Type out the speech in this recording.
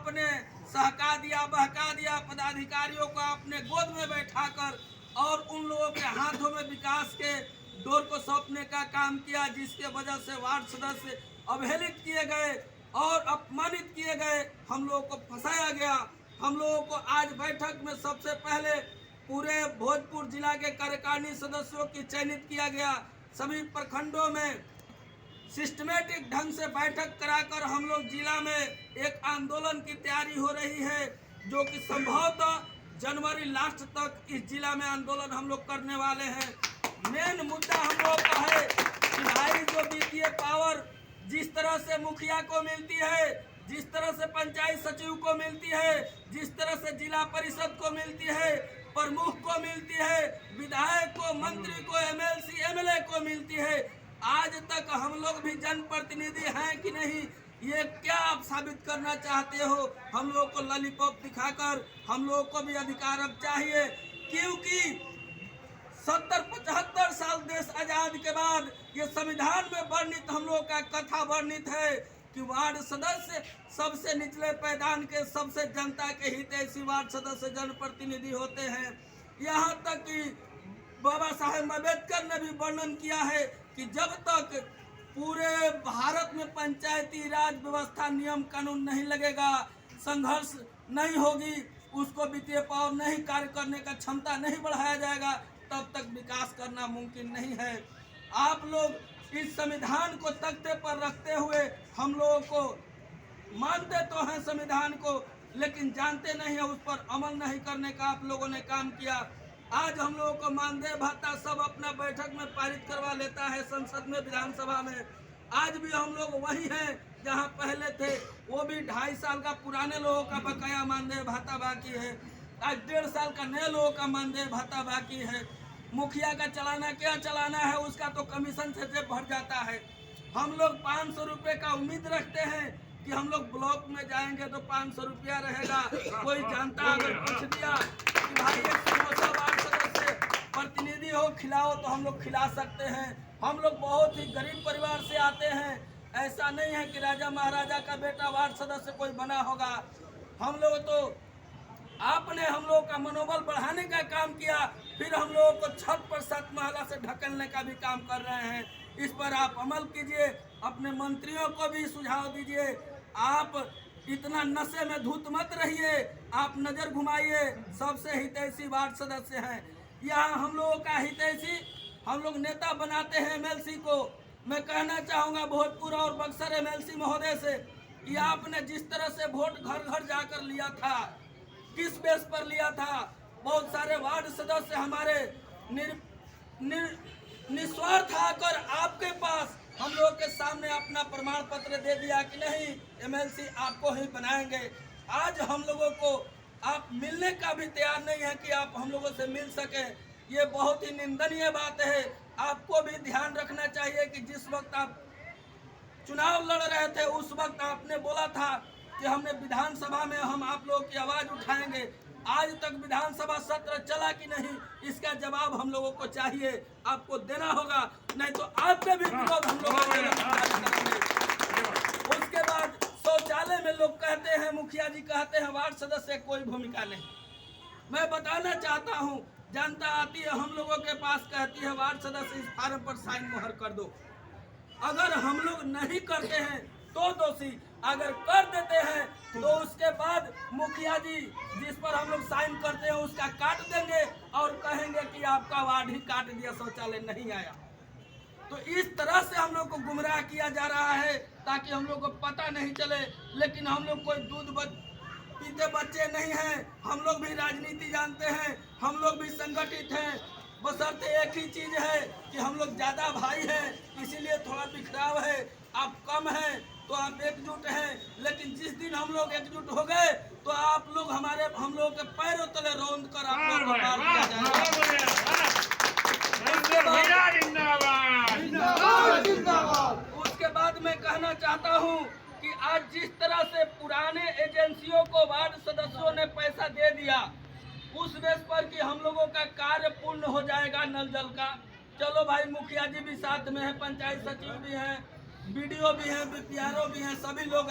आपने सहका दिया, बहका दिया। पदाधिकारियों को आपने गोद में बैठाकर और उन लोगों के हाथों में विकास के डोर को सौंपने का काम किया, जिसके वजह से वार्ड सदस्य अवहेलित किए गए और अपमानित किए गए। हम लोगों को फंसाया गया। हम लोगों को आज बैठक में सबसे पहले पूरे भोजपुर जिला के कार्यकारिणी सदस्यों की चयनित किया गया। सभी प्रखंडों में सिस्टमेटिक ढंग से बैठक कराकर हम लोग जिला में एक आंदोलन की तैयारी हो रही है, जो कि संभवतः जनवरी लास्ट तक इस जिला में आंदोलन हम लोग करने वाले हैं। मेन मुद्दा हम लोग का है कि भाई जो वित्तीय पावर जिस तरह से मुखिया को मिलती है, जिस तरह से पंचायत सचिव को मिलती है, जिस तरह से जिला परिषद को मिलती है, प्रमुख को मिलती है, विधायक को, मंत्री को, एमएलसी एमएलए को मिलती है, आज तक हम लोग भी जनप्रतिनिधि हैं कि नहीं, ये क्या आप साबित करना चाहते हो? हम लोग को लॉलीपॉप दिखाकर हम लोग को भी अधिकार अब चाहिए, क्योंकि 70-75 साल देश आजाद के बाद ये संविधान में वर्णित हम लोग का कथा वर्णित है कि वार्ड सदस्य सबसे निचले पैदान के, सबसे जनता के हितैषी वार्ड सदस्य जनप्रतिनिधि होते हैं। यहाँ तक कि बाबा साहेब अम्बेडकर ने भी वर्णन किया है कि जब तक पूरे भारत में पंचायती राज व्यवस्था, नियम कानून नहीं लगेगा, संघर्ष नहीं होगी, उसको वित्तीय पावर नहीं कार्य करने का क्षमता नहीं बढ़ाया जाएगा, तब तक विकास करना मुमकिन नहीं है। आप लोग इस संविधान को तख्ते पर रखते हुए हम लोगों को मानते तो हैं संविधान को, लेकिन जानते नहीं है, उस पर अमल नहीं करने का आप लोगों ने काम किया। आज हम लोगों को मानदेय भत्ता सब अपना बैठक में पारित करवा लेता है संसद में, विधानसभा में। आज भी हम लोग वही हैं जहां पहले थे, वो भी 2.5 साल का पुराने लोगों का बकाया मानदेय भत्ता बाकी है। आज 1.5 साल का नए लोगों का मानदेय भत्ता बाकी है। मुखिया का चलाना क्या चलाना है, उसका तो कमीशन से जेब भर जाता है। हम लोग 500 रुपये का उम्मीद रखते हैं कि हम लोग ब्लॉक में जाएंगे तो 500 रुपया रहेगा। कोई जानता अगर पूछ दिया कि भाई एक समोसा वार्ड सदस्य प्रतिनिधि हो, खिलाओ, तो हम लोग खिला सकते हैं। हम लोग बहुत ही गरीब परिवार से आते हैं, ऐसा नहीं है कि राजा महाराजा का बेटा वार्ड सदस्य कोई बना होगा। हम लोग तो आपने हम लोग का मनोबल बढ़ाने का काम किया, फिर हम लोगों को छत पर 7 महला से ढकलने का भी काम कर रहे हैं। इस पर आप अमल कीजिए, अपने मंत्रियों को भी सुझाव दीजिए। आप इतना नशे में धूत मत रहिए, आप नजर घुमाइए। सबसे हितैषी वार्ड सदस्य हैं यहाँ, हम लोगों का हितैषी हम लोग नेता बनाते हैं एमएलसी को। मैं कहना चाहूँगा भोजपुर और बक्सर एमएलसी महोदय से, कि आपने जिस तरह से वोट घर घर जाकर लिया था, किस बेस पर लिया था? बहुत सारे वार्ड सदस्य हमारे निस्वार्थ आकर आपके पास हम लोग के सामने अपना प्रमाण पत्र दे दिया कि नहीं एमएलसी आपको ही बनाएंगे। आज हम लोगों को आप मिलने का भी तैयार नहीं है कि आप हम लोगों से मिल सके। ये बहुत ही निंदनीय बात है। आपको भी ध्यान रखना चाहिए कि जिस वक्त आप चुनाव लड़ रहे थे, उस वक्त आपने बोला था कि हमने विधानसभा में हम आप लोगों की आवाज उठाएंगे। आज तक विधानसभा सत्र चला कि नहीं, इसका जवाब हम लोगों को चाहिए, आपको देना होगा, नहीं तो आप पे भी विरोध हम लोग करेंगे। उसके बाद शौचालय में लोग कहते हैं, मुखिया जी कहते हैं वार्ड सदस्य कोई भूमिका नहीं। मैं बताना चाहता हूँ, जनता आती है हम लोगों के पास, कहती है वार्ड सदस्य इस फार्म पर साइन मोहर कर दो। अगर हम लोग नहीं करते हैं तो दोषी, अगर कर देते हैं तो उसके बाद मुखिया जी जिस पर हम लोग साइन करते हैं उसका काट देंगे और कहेंगे कि आपका वार्ड ही काट दिया, शौचालय नहीं आया। तो इस तरह से हम लोग को गुमराह किया जा रहा है ताकि हम लोग को पता नहीं चले। लेकिन हम लोग कोई दूध पीते बच्चे नहीं हैं, हम लोग भी राजनीति जानते हैं, हम लोग भी संगठित हैं। बशर्ते एक ही चीज है कि हम लोग ज्यादा भाई हैं, इसीलिए थोड़ा बिखराव है। आप कम हैं तो आप एकजुट हैं, लेकिन जिस दिन हम लोग एकजुट हो गए तो आप लोग हम लोग के पैरों तले रौंद कर आप लोग को पार किया जाएगा। उसके बाद मैं कहना चाहता हूँ कि आज जिस तरह से पुराने एजेंसियों को वार्ड सदस्यों ने पैसा दे दिया, उस बेस पर कि हम लोगों का कार्य पूर्ण हो जाएगा नल जल का। चलो भाई, मुखिया जी भी साथ में है, पंचायत सचिव भी हैं, बीडीओ भी हैं, बीपीआरओ भी हैं, सभी लोग